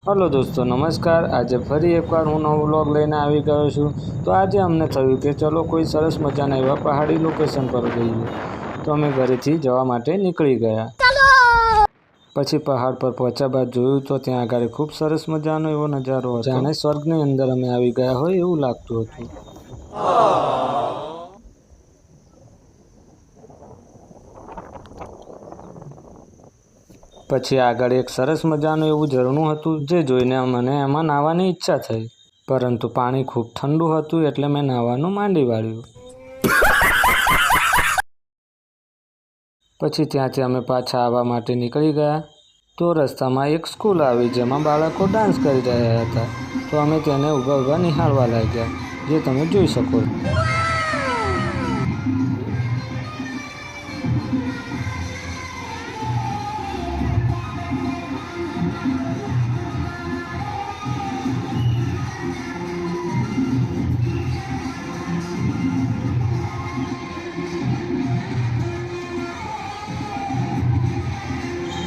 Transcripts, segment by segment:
Hello दोस्तों नमस्कार। आज फरी एक बार हूँ नવો व्लॉग લઈને આવી ગયો છું। તો આજે અમને થયું કે ચલો કોઈ સરસ મજાના એવા પહાડી લોકેશન પર જઈએ। તો અમે ઘરેથી જવા માટે નીકળી ગયા। પછી પહાડ પર પહોંચ્યા બાદ જોયું તો ત્યાં આગળ ખૂબ સરસ મજાનો એવો નજારો હતો, જાણે સ્વર્ગની અંદર અમે આવી ગયા હોય એવું લાગતું હતું। પછી આગળ એક સરસ મજાનું એવું ઝરણું હતું, જે જોઈને મને એમાં નાહવાની ઈચ્છા થઈ, પરંતુ પાણી ખૂબ ઠંડુ હતું એટલે મેં નાહવાનું માંડી વાળ્યું। પછી ત્યાંથી અમે પાછા આવવા માટે નીકળી ગયા। તો રસ્તામાં એક સ્કૂલ આવી જેમાં બાળકો ડાન્સ કરી રહ્યા હતા। તો અમે તેને ઊભા ઊભા નિહાળવા લાગ્યા, જે તમે જોઈ શકો।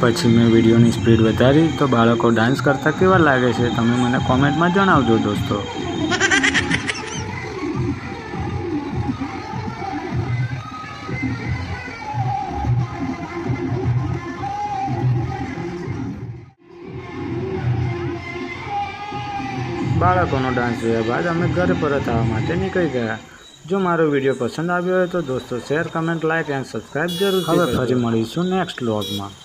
પછી મેં વિડીયોની સ્પીડ વધારી તો બાળકો ડાન્સ કરતા કેવા લાગે છે તમે મને કોમેન્ટમાં જણાવજો દોસ્તો। બાળકોનો ડાન્સ જોયા બાદ અમે ઘરે પરત આવવા માટે નીકળી ગયા। જો મારો વિડીયો પસંદ આવ્યો હોય તો દોસ્તો share, comment, like and subscribe જરૂરથી કરજો। હવે ફરી મળીશું નેક્સ્ટ વ્લોગમાં।